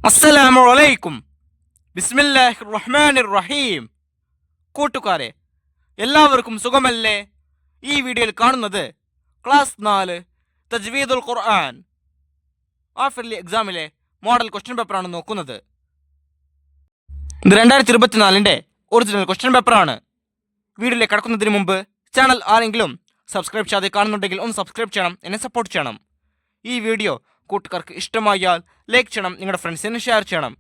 അസ്സലാമു അലൈക്കും. ബിസ്മില്ലാഹിർ റഹ്മാനിർ റഹീം. കൂട്ടുകാരെ, എല്ലാവർക്കും സുഖമല്ലേ? ഈ വീഡിയോയിൽ കാണുന്നത് ക്ലാസ് 4 തജ്വീദുൽ ഖുർആൻ ഹാഫിളി എക്സാമിലെ മോഡൽ ക്വസ്റ്റ്യൻ പേപ്പറാണ് നോക്കുന്നത്. ഇത് 2024 ഒറിജിനൽ ക്വസ്റ്റ്യൻ പേപ്പറാണ്. വീഡിയോയിലേക്ക് കടക്കുന്നതിന് മുമ്പ് ചാനൽ ആരെങ്കിലും സബ്സ്ക്രൈബ് ചെയ്യാതെ കാണുന്നുണ്ടെങ്കിൽ ഒന്ന് സബ്സ്ക്രൈബ് ചെയ്യണം, എന്നെ സപ്പോർട്ട് ചെയ്യണം. ഈ വീഡിയോ കൂട്ടുകാർക്ക് ഇഷ്ടമായാൽ ലൈക്ക് ചെയ്യണം, നിങ്ങളുടെ ഫ്രണ്ട്സിന് ഷെയർ ചെയ്യണം.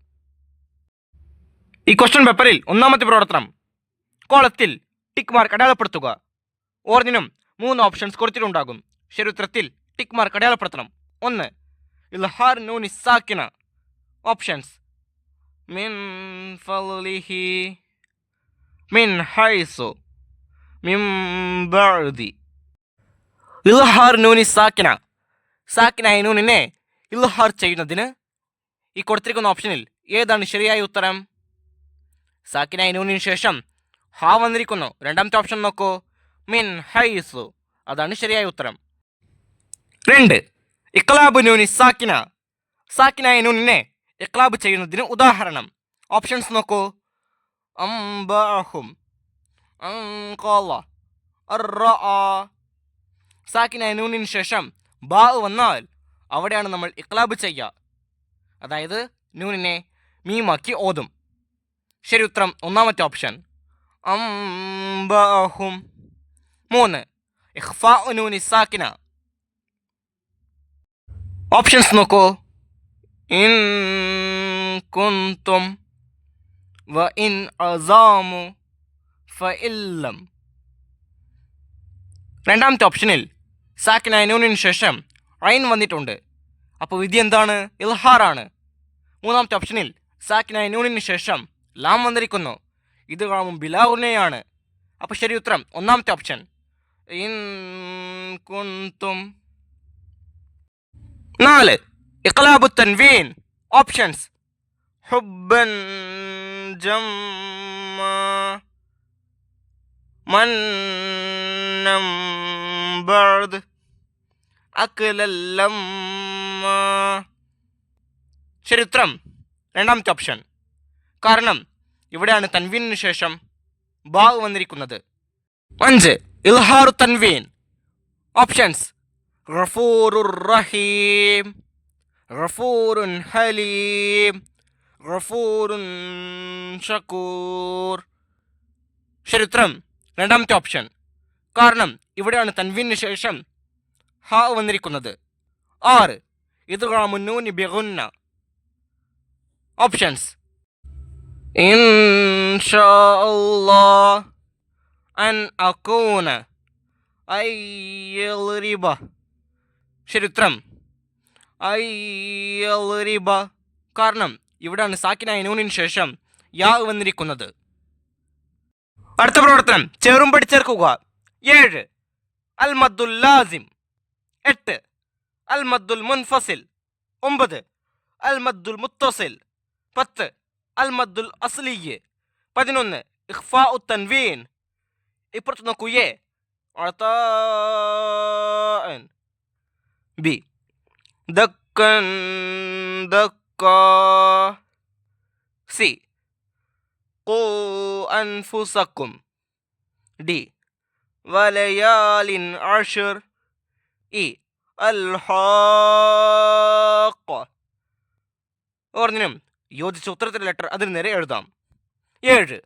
ഈ ക്വസ്റ്റ്യൻ പേപ്പറിൽ ഒന്നാമത്തെ പ്രവർത്തനം കോളത്തിൽ ടിക്ക് മാർക്ക് അടയാളപ്പെടുത്തുക. ഓരോന്നിനും 3 ഓപ്ഷൻസ് കൊടുത്തിട്ടുണ്ടാകും. ശരി ഉത്തരത്തിൽ ടിക്ക് മാർക്ക് അടയാളപ്പെടുത്തണം. 1. ഇൽഹാർ നൂനി സാക്കിന. ഓപ്ഷൻസ് മിൻ ഫളിഹി, മിൻ ഹൈസു, മിൻ ബഅദി. ഇൽഹാർ നൂനി സാക്കിന. സാക്കിനായ നൂനിനെ ഇൽഹാർ ചെയ്യുന്നതിന് ഈ കൊടുത്തിരിക്കുന്ന ഓപ്ഷനിൽ ഏതാണ് ശരിയായ ഉത്തരം? സാക്കിനായ നൂനിന് ശേഷം ഹാ വന്നിരിക്കുന്നു. രണ്ടാമത്തെ ഓപ്ഷൻ നോക്കൂ, മിൻ ഹൈസു. അതാണ് ശരിയായ ഉത്തരം. 2. ഇഖ്ലാബ് നൂനി സാക്കിന. സാക്കിനായ നൂനിനെ ഇഖ്ലാബ് ചെയ്യുന്നതിന് ഉദാഹരണം. ഓപ്ഷൻസ് നോക്കൂ, അംബഅഹും, അൻഖല, അർറഅ. സാക്കിനായ നൂനിന് ശേഷം ബാ വന്നാൽ അവിടെയാണ് നമ്മൾ ഇഖ്ലാബ് ചെയ്യുക, അതായത് നൂനിനെ മീമാക്കി ഓതും. ശരി ഉത്തരം ഒന്നാമത്തെ ഓപ്ഷൻ, അംബഅഹും. 3. ഇഖ്ഫാ നൂനി സാക്കിന. ഓപ്ഷൻസ് നോക്കൂ, ഇൻ കുന്തും, വ ഇൻ അസാമു, ഫഇല്ലം. രണ്ടാമത്തെ ഓപ്ഷനിൽ സാക്കിനായ നൂനിന് ശേഷം ഐൻ വന്നിട്ടുണ്ട്, അപ്പോൾ വിധി എന്താണ്? ഇൽഹാറാണ്. മൂന്നാമത്തെ ഓപ്ഷനിൽ സാക്കിനായ നൂനിന് ശേഷം ലാം വന്നിരിക്കുന്നു, ഇത് കാണും ബിലാഗുനയാണ്. അപ്പോൾ ശരി ഉത്തരം ഒന്നാമത്തെ ഓപ്ഷൻ, ഇൻ കുന്തും. 4. ഇഖ്ലാബു തൻവീൻ. ഓപ്ഷൻസ് ഹുബ്ബൻ ജമ്മ, മന്നം ബഅദ്, അക്ലല്ലമ്മ. ശരി ഉത്തരം രണ്ടാമത്തെ ഓപ്ഷൻ, കാരണം ഇവിടെയാണ് തൻവീനിന് ശേഷം ബാ വന്നിരിക്കുന്നത്. 5. ഇൽഹാറു തൻവീൻ. ഓപ്ഷൻസ് ഗഫൂറുർ റഹീം, ഗഫൂറുൻ ഹലീം, ഗഫൂറുൻ ഷക്കൂർ. ശരി ഉത്തരം രണ്ടാമത്തെ ഓപ്ഷൻ, കാരണം ഇവിടെയാണ് തൻവീനിന് ശേഷം ഹാ വന്നിരിക്കുന്നത്. 6. ഇദ്ഗാമു നൂനി ബിഗുന്ന. ഓപ്ഷൻസ് ഇൻഷാ അല്ലാഹ്, അൻ അകൂന, അയ്യൽറിബ. ശരി ഉത്തരം അയ്യൽറിബ, കാരണം ഇവിടെയാണ് സാക്കിനായ നൂനിന് ശേഷം യാ വന്നിരിക്കുന്നത്. അടുത്ത പ്രവർത്തനം ചേറുംപടി ചേർക്കുക. 7. അൽ മദ്ദുൽ ലാസിം. 8. അൽ മദ്ദുൽ മുൻഫസിൽ. 9. അൽ മദ്ദുൽ മുത്തസിൽ. 10. അൽ മദ്ദുൽ അസ്ലിയ്. 11. ഇഖ്ഫാഉ തൻവീൻ. ഇപ്പുറത്ത് നോക്കൂ, എ അതാഅൻ, ബി ദക്കൻ ദക്ക, സി ഖൂ അൻഫുസക്കും, ഡി വലയാലിൻ അശ്ർ, ഇ അൽ ഹാഖ. ഓരോന്നിനും യോജിച്ച ഉത്തരത്തിലെ ലെറ്റർ അതിന് നേരെ എഴുതാം. 7.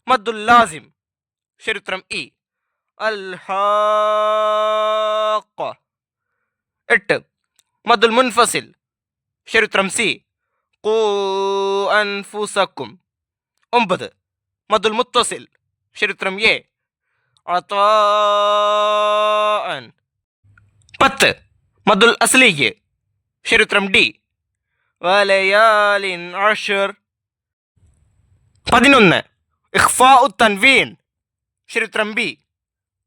മദ്ദുൽ ലാസിം. ശരി ഉത്തരം ഇ അൽ ഹാഖ. 8. മദ്ദുൽ മുൻഫസിൽ. ശരി ഉത്തരം സി ഖൂ അൻഫുസക്കും. 9. മദ്ദുൽ മുത്തസിൽ. ശരി ഉത്തരം എ അതാഅൻ. 10. മദ്ദുൽ അസ്ലിയ്. ശരി ഉത്തരം ഡി വലയാലിൻ അശ്ർ. 11. ഇഖ്ഫാഉ തൻവീൻ. ശരി ഉത്തരം ബി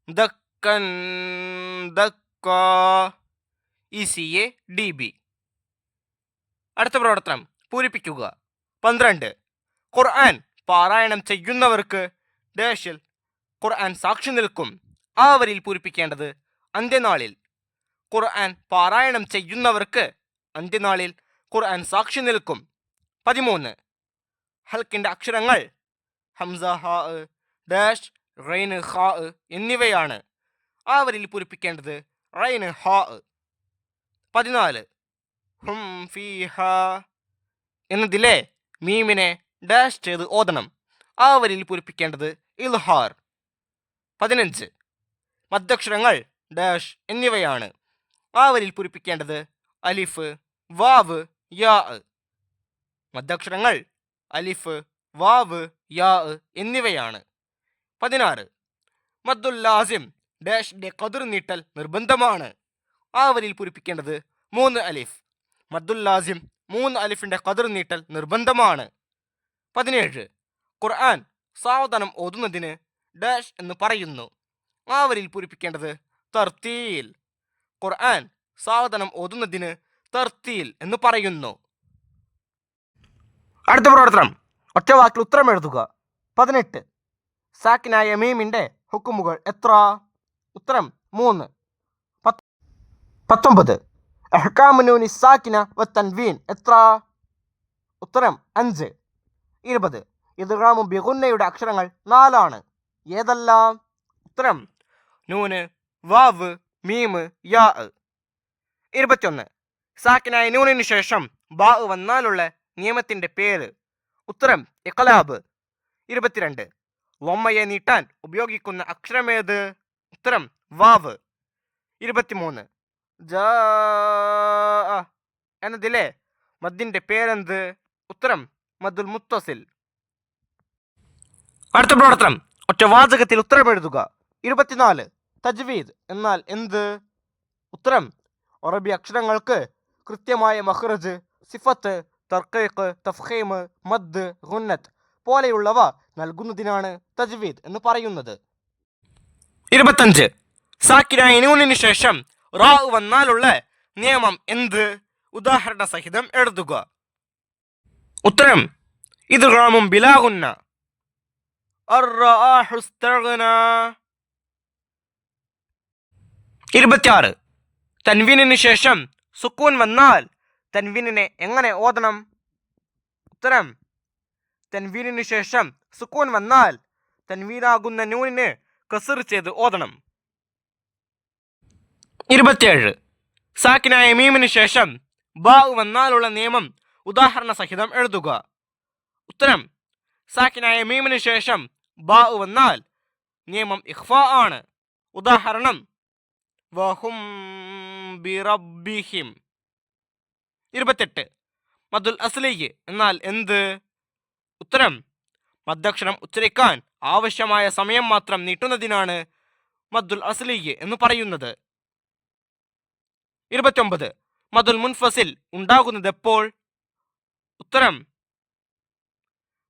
ദക്കൻ ദക്ക, ECA DB. അടുത്ത പ്രവർത്തനം പൂരിപ്പിക്കുക. 12. ഖുർആൻ പാരായണം ചെയ്യുന്നവർക്ക് ഡാഷിൽ ഖുർആൻ സാക്ഷി നിൽക്കും. ആ വരിയിൽ പൂരിപ്പിക്കേണ്ടത് അന്ത്യനാളിൽ. ഖുർആൻ പാരായണം ചെയ്യുന്നവർക്ക് അന്ത്യനാളിൽ ഖുർആൻ സാക്ഷി നിൽക്കും. 13 ഹൽക്കിൻ്റെ അക്ഷരങ്ങൾ ഹംസ, ഹാ, ഡാഷ്, റൈൻ, ഹാ എന്നിവയാണ്. അവരിൽ പൂരിപ്പിക്കേണ്ടത് റൈൻ, ഹാ. 14 ഹും ഫീഹ എന്നതിലെ മീമിനെ ഡാഷ് ചെയ്ത് ഓതണം. അവരിൽ പൂരിപ്പിക്കേണ്ടത് ഇൽഹാർ. 15 മദ്ദക്ഷരങ്ങൾ ഡാഷ് എന്നിവയാണ്. അവരിൽ പൂരിപ്പിക്കേണ്ടത് അലിഫ്, വാവ്, യാ. മദ്ദക്ഷരങ്ങൾ അലിഫ്, വാവ്, യാ എന്നിവയാണ്. 16 മദ്ദുൽ ലാസിം ഡാഷിന്റെ കതിർ നീട്ടൽ നിർബന്ധമാണ്. അവരിൽ പൂരിപ്പിക്കേണ്ടത് 3 അലിഫ്. മദ്ദുൽ ലാസിം 3 അലിഫിന്റെ കതിർ നീട്ടൽ നിർബന്ധമാണ്. 17 ഖുർആൻ സാവധാനം ഓതുന്നതിന് ഡാഷ് എന്ന് പറയുന്നു. അവരിൽ പൂരിപ്പിക്കേണ്ടത് തർത്തീൽ. ഖുർആൻ സാവധാനം ഓതുന്നതിന് തർത്തീൽ എന്ന് പറയുന്നു. അടുത്ത പ്രവർത്തനം, ഒറ്റവാക്കിൽ ഉത്തരം എഴുതുക. 18 സാക്കിനായ മീമിന്റെ ഹുക്കുമുകൾ എത്ര? ഉത്തരം 3. 19 അഹ്കാമു നൂനി സാക്കിന വ തൻവീൻ എത്ര? ഉത്തരം 5. 20 ഇദ്ഗാമു ബിഗുന്നയുടെ അക്ഷരങ്ങൾ 4 ആണ്. ഏതെല്ലാം? ഉത്തരം നൂന്, വാവ്, മീമ്, യാ. 21 സാക്കിനായ നൂനിന് ശേഷം ബാ വന്നാലുള്ള നിയമത്തിന്റെ പേര്. ഉത്തരം ഇഖ്ലാബ്. 22 ലൊമ്മയെ നീട്ടാൻ ഉപയോഗിക്കുന്ന അക്ഷരമേത്? ഉത്തരം വാവ്. 23 ജാ എന്നതിലെ മദ്ദിന്റെ പേരെന്ത്? ഉത്തരം മദ്ദുൽ മുത്തസിൽ. അടുത്ത പ്രവർത്തനം, ഒറ്റ വാചകത്തിൽ ഉത്തരം എഴുതുക. 24 തജ്വീദ് എന്നാൽ എന്ത്? ഉത്തരം അറബി അക്ഷരങ്ങൾക്ക് കൃത്യമായ മഖ്റജ്, സിഫത്ത്, തർക്കീഖ്, തഫ്ഖീം, മദ്, ഗുന്നത്ത് പോലെയുള്ളവ നൽകുന്നതിനാണ് തജ്വീദ് എന്ന് പറയുന്നത്. 25 സാക്കിനായ നൂനിന് ശേഷം റാ വന്നാലുള്ള നിയമം എന്ത്? ഉദാഹരണ സഹിതം എഴുതുക. ഉത്തരം ഇദ്ഗാമും ബിലാ ഗുന്ന. 26 തൻവീനിന് ശേഷം സുക്കൂൻ വന്നാൽ തൻവീനിനെ എങ്ങനെ ഓതണം? ഉത്തരം തൻവീനിന് ശേഷം സുക്കൂൻ വന്നാൽ തൻവീനാകുന്ന നൂനിന് കസ്ർ ചെയ്ത് ഓതണം. 27 സാക്കിനായ മീമിന് ശേഷം ബാ വന്നാലുള്ള നിയമം ഉദാഹരണ സഹിതം എഴുതുക. ഉത്തരം സാക്കിനായ മീമിന് ശേഷം ബാ വന്നാൽ നിയമം ഇഖ്ഫാ ആണ്. ഉദാഹരണം വഹും ബിറബ്ബിഹിം. 28 മദ്ദുൽ അസ്ലി എന്നാൽ എന്ത്? ഉത്തരം മദ്ദക്ഷരം ഉച്ചരിക്കാൻ ആവശ്യമായ സമയം മാത്രം നീട്ടുന്നതിനാണ് മദ്ദുൽ അസ്ലി എന്ന് പറയുന്നത്. 29 മദ്ദുൽ മുൻഫസിൽ ഉണ്ടാകുന്നത് എപ്പോൾ? ഉത്തരം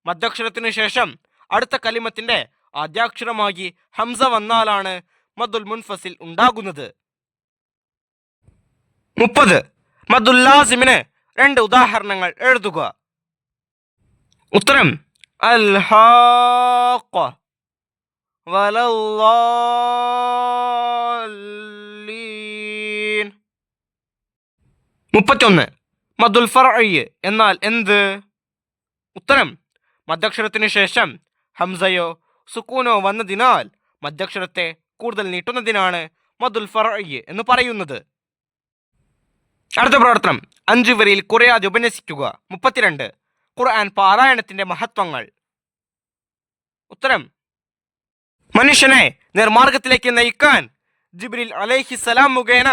മദ്ദക്ഷരത്തിനു ശേഷം അടുത്ത കലിമത്തിന്റെ ആദ്യാക്ഷരമായി ഹംസ വന്നാലാണ് മദ്ദുൽ മുൻഫസിൽ ഉണ്ടാകുന്നത്. 30 മദ്ദുൽ ലാസിമിന് 2 ഉദാഹരണങ്ങൾ എഴുതുക. ഉത്തരം അൽ ഹാഖ, വലല്ലാലീൻ. 31 മദ്ദുൽ ഫർഇ എന്നാൽ എന്ത്? ഉത്തരം മദ്ദക്ഷരത്തിന് ശേഷം ഹംസയോ സുക്കൂനോ വന്നതിനാൽ മദ്ദക്ഷരത്തെ കൂടുതൽ നീട്ടുന്നതിനാണ് മദ്ദുൽ ഫർഇ എന്ന് പറയുന്നത്. അടുത്ത പ്രവർത്തനം, 5 വരിയിൽ കുറയാതെ ഉപന്യസിക്കുക. 32 ഖുർആൻ പാരായണത്തിന്റെ മഹത്വങ്ങൾ. ഉത്തരം മനുഷ്യനെ നിർമാർഗത്തിലേക്ക് നയിക്കാൻ ജിബ്രീൽ അലൈഹിസ്സലാം മുഖേന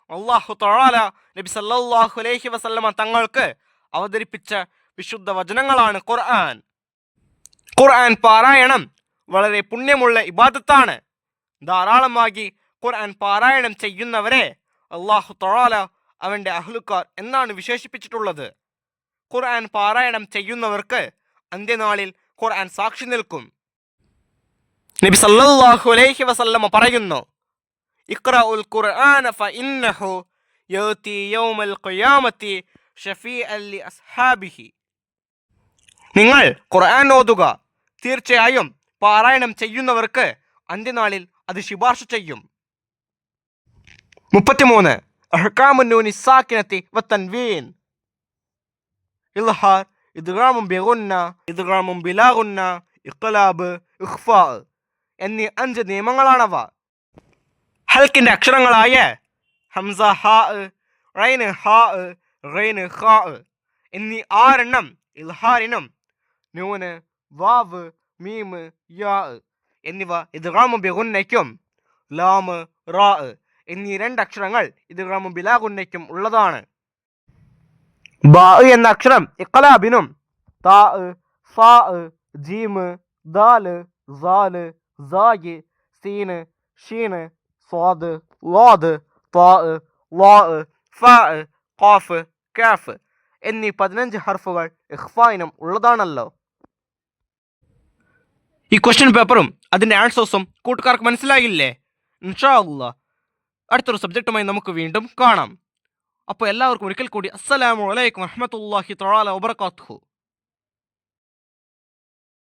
അല്ലാഹു തആല നബി സല്ലല്ലാഹു അലൈഹി വസല്ലമ തങ്ങൾക്ക് അവതരിപ്പിച്ച വിശുദ്ധ വചനങ്ങളാണ് ഖുർആൻ. ഖുർആൻ പാരായണം വളരെ പുണ്യമുള്ള ഇബാദത്താണ്. ധാരാളമായി ഖുർആൻ പാരായണം ചെയ്യുന്നവരെ അല്ലാഹു തആല അവന്റെ അഹ്ലുക്കാർ എന്നാണ് വിശേഷിപ്പിച്ചിട്ടുള്ളത്. ഖുർആൻ പാരായണം ചെയ്യുന്നവർക്ക് അന്ത്യനാളിൽ ഖുർആൻ സാക്ഷി നിൽക്കും. നബി സല്ലല്ലാഹു അലൈഹി വസല്ലമ പറയുന്നു, ഇഖ്റഉൽ ഖുർആന ഫഇന്നഹു യഅതി യൗമൽ ഖിയാമത്തി ഷഫീഅൻ ലി അസ്ഹാബിഹി. നിങ്ങൾ ഖുർആൻ ഓതുക, തീർച്ചയായും പാരായണം ചെയ്യുന്നവർക്ക് അന്ത്യനാളിൽ അത് ശുപാർശ ചെയ്യും. 33 അഹ്കാമുൻ നൂനി സാക്കിനത്തി വ തൻവീൻ. ഇൽഹാർ, ഇദ്ഗാമും ബിഗുന്ന, ഇദ്ഗാമും ബിലാഗുന്ന, ഇഖ്ലാബ്, ഇഖ്ഫാ എന്നീ 5 നിയമങ്ങളാണവ. ഹൽക്കിന്റെ അക്ഷരങ്ങളായ ഹംസ, ഹാ, റൈന്, ഹാ, റൈന്, ഖാ എന്നീ 6 എണ്ണം ഇൽഹാറിനും, നൂന്, വാവ്, മീമ്, യാ എന്നിവ ഇദ്ഗാമു ബിഗുന്നയ്ക്കും, ലാമ്, റാ എന്നീ 2 അക്ഷരങ്ങൾ ഇദ്ഗാമു ബിലാഗുന്നയ്ക്കും ഉള്ളതാണ്. ബാ എന്ന അക്ഷരം ഇഖ്ലാബിനും, താ, സാ, ജീമ്, ദാല്, സാല്, സായ്, സീന്, ഷീന്, സ്വാദ്, ലാദ്, താ, ലാ, ഫാ, ഖാഫ്, കാഫ് എന്നീ 15 ഹർഫുകൾ ഇഖ്ഫായിനും ഉള്ളതാണല്ലോ. ഈ ക്വസ്റ്റ്യൻ പേപ്പറും അതിൻ്റെ ആൻസേഴ്സും കൂട്ടുകാർക്ക് മനസ്സിലായില്ലേ? ഇൻഷാ അല്ലാഹ് അടുത്തൊരു സബ്ജക്റ്റുമായി നമുക്ക് വീണ്ടും കാണാം. അപ്പോൾ എല്ലാവർക്കും ഒരിക്കൽ കൂടി അസ്സലാമു അലൈക്കും വറഹ്മത്തുള്ളാഹി തആല വബറകാതുഹു.